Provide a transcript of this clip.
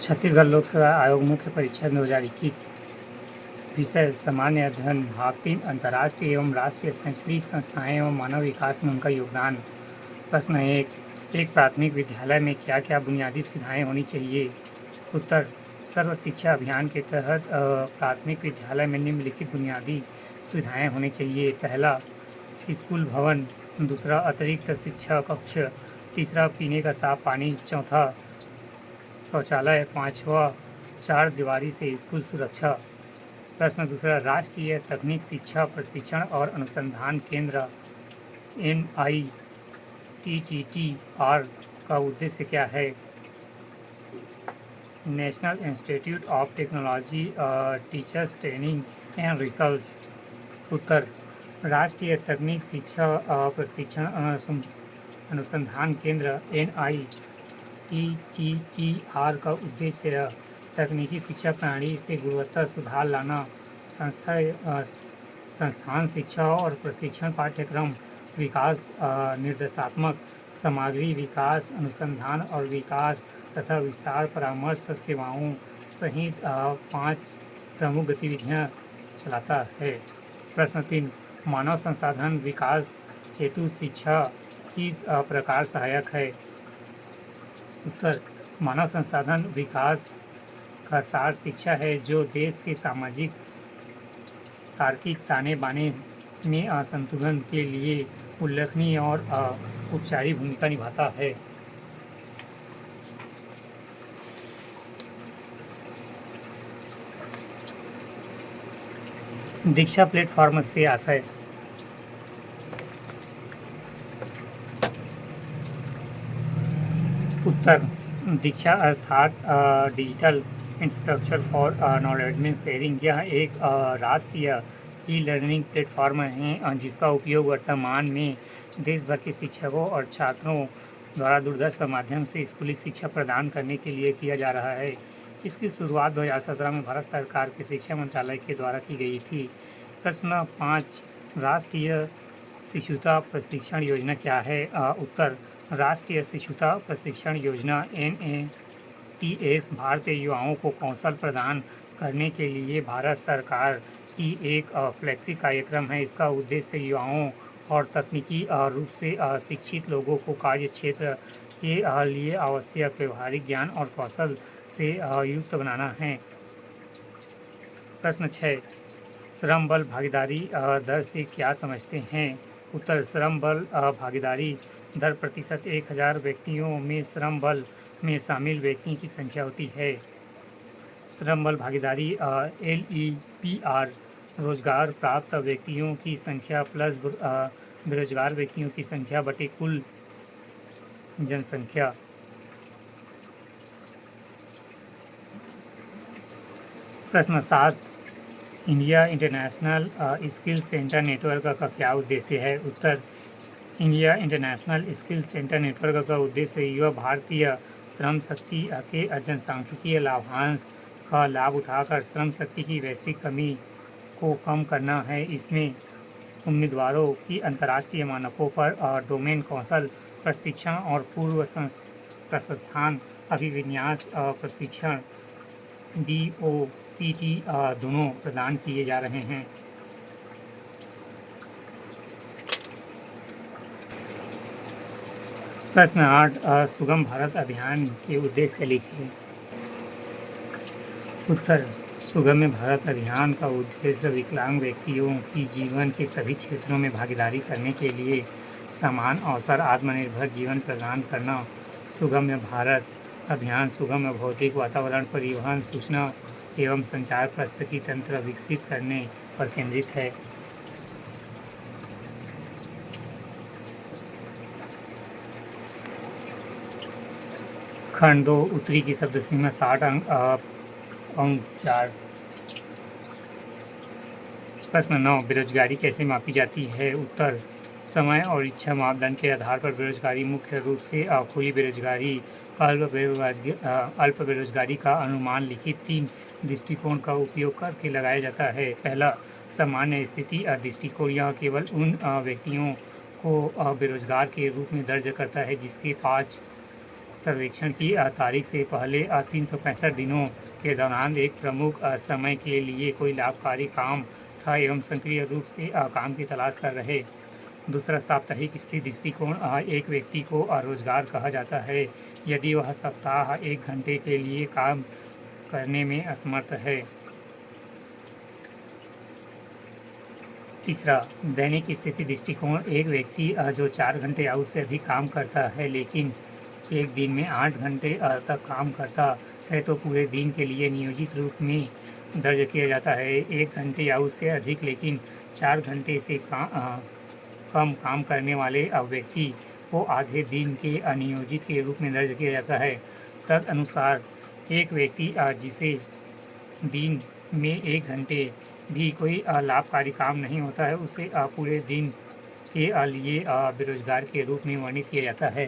छत्तीसगढ़ लोक सेवा आयोग मुख्य परीक्षा 2021 विषय सामान्य अध्ययन भाग 3 अंतर्राष्ट्रीय एवं राष्ट्रीय शैक्षणिक संस्थाएं एवं मानव विकास में उनका योगदान। प्रश्न 1, एक प्राथमिक विद्यालय में क्या क्या बुनियादी सुविधाएं होनी चाहिए? उत्तर, सर्व शिक्षा अभियान के तहत प्राथमिक विद्यालय में निम्नलिखित बुनियादी सुविधाएं होनी चाहिए। पहला, स्कूल भवन। दूसरा, अतिरिक्त शिक्षा कक्ष। तीसरा, पीने का साफ पानी। चौथा, शौचालय। पाँचवा, चार दीवारी से स्कूल सुरक्षा। प्रश्न दूसरा, राष्ट्रीय तकनीक शिक्षा प्रशिक्षण और अनुसंधान केंद्र NITTR का उद्देश्य क्या है? National Institute of Technology Teachers Training and Research. उत्तर, राष्ट्रीय तकनीक शिक्षा प्रशिक्षण अनुसंधान केंद्र NITTR का उद्देश्य तकनीकी शिक्षा प्रणाली से गुणवत्ता सुधार लाना, संस्थान शिक्षा और प्रशिक्षण पाठ्यक्रम विकास, निर्देशात्मक सामग्री विकास, अनुसंधान और विकास तथा विस्तार परामर्श सेवाओं सहित 5 प्रमुख गतिविधियां चलाता है। प्रश्न 3, मानव संसाधन विकास हेतु शिक्षा किस प्रकार सहायक है? उत्तर, मानव संसाधन विकास का सार शिक्षा है जो देश के सामाजिक तार्किक ताने बाने में असंतुलन के लिए उल्लेखनीय और उपचारी भूमिका निभाता है। दीक्षा प्लेटफॉर्म से आशय। उत्तर, दीक्षा अर्थात digital infrastructure for knowledge sharing. यह एक राष्ट्रीय ई लर्निंग प्लेटफॉर्म है जिसका उपयोग वर्तमान में देश भर के शिक्षकों और छात्रों द्वारा दूरदर्श के माध्यम से स्कूली शिक्षा प्रदान करने के लिए किया जा रहा है। इसकी शुरुआत 2017 में भारत सरकार के शिक्षा मंत्रालय के द्वारा की गई थी। प्रश्न 5, राष्ट्रीय शिशुता प्रशिक्षण योजना क्या है? उत्तर, राष्ट्रीय शिशुता प्रशिक्षण योजना NATS भारतीय युवाओं को कौशल प्रदान करने के लिए भारत सरकार की एक फ्लैगशिप कार्यक्रम है। इसका उद्देश्य युवाओं और तकनीकी रूप से शिक्षित लोगों को कार्य क्षेत्र के लिए आवश्यक व्यवहारिक ज्ञान और कौशल से युक्त बनाना है। प्रश्न 6, श्रम बल भागीदारी दर से क्या समझते हैं? उत्तर, श्रम बल भागीदारी दर प्रतिशत 1000 व्यक्तियों में श्रम बल में शामिल व्यक्तियों की संख्या होती है। श्रम बल भागीदारी LEPR रोजगार प्राप्त व्यक्तियों की संख्या प्लस बेरोजगार व्यक्तियों की संख्या बटे कुल जनसंख्या। प्रश्न 7, India International Skill Centre Network का क्या उद्देश्य है? उत्तर, India International Skill Centre Network का उद्देश्य युवा भारतीय श्रम शक्ति के जनसांख्यिकीय लाभांश का लाभ उठाकर श्रम शक्ति की वैश्विक कमी को कम करना है। इसमें उम्मीदवारों की अंतर्राष्ट्रीय मानकों पर डोमेन कौशल प्रशिक्षण और पूर्व प्रस्थान अभिविन्यास प्रशिक्षण DOPT दोनों प्रदान किए जा रहे हैं। प्रश्न 8, सुगम भारत अभियान के उद्देश्य लिखिए। उत्तर, सुगम्य भारत अभियान का उद्देश्य विकलांग व्यक्तियों की जीवन के सभी क्षेत्रों में भागीदारी करने के लिए समान अवसर आत्मनिर्भर जीवन प्रदान करना। सुगम्य भारत अभियान सुगम्य भौतिक वातावरण, परिवहन, सूचना एवं संचार पारिस्थितिकी तंत्र विकसित करने पर केंद्रित है। खंड 2, उत्तरी की शब्द सीमा 60 अंक 4। प्रश्न 9, बेरोजगारी कैसे मापी जाती है? उत्तर, समय और इच्छा मापदंड के आधार पर बेरोजगारी मुख्य रूप से खुली बेरोजगारी, अल्प बेरोजगारी का अनुमान लिखित 3 दृष्टिकोण का उपयोग करके लगाया जाता है। पहला, सामान्य स्थिति दृष्टिकोण, यह केवल उन व्यक्तियों को बेरोजगार के रूप में दर्ज करता है जिसके पास सर्वेक्षण की तारीख से पहले 365 दिनों के दौरान एक प्रमुख समय के लिए कोई लाभकारी काम था एवं सक्रिय रूप से काम की तलाश कर रहे। दूसरा, साप्ताहिक स्थिर दृष्टिकोण। एक व्यक्ति को रोजगार कहा जाता है यदि वह सप्ताह 1 घंटे के लिए काम करने में असमर्थ है। तीसरा, दैनिक स्थिति दृष्टिकोण। एक व्यक्ति जो 4 घंटे या उससे अधिक काम करता है लेकिन एक दिन में 8 घंटे तक काम करता है तो पूरे दिन के लिए नियोजित रूप में दर्ज किया जाता है। 1 घंटे या उससे अधिक लेकिन 4 घंटे से कम काम करने वाले व्यक्ति को आधे दिन के अनियोजित के रूप में दर्ज किया जाता है। तदनुसार एक व्यक्ति जिसे दिन में 1 घंटे भी कोई लाभकारी काम नहीं होता है उसे पूरे दिन के लिए बेरोजगार के रूप में वर्णित किया जाता है।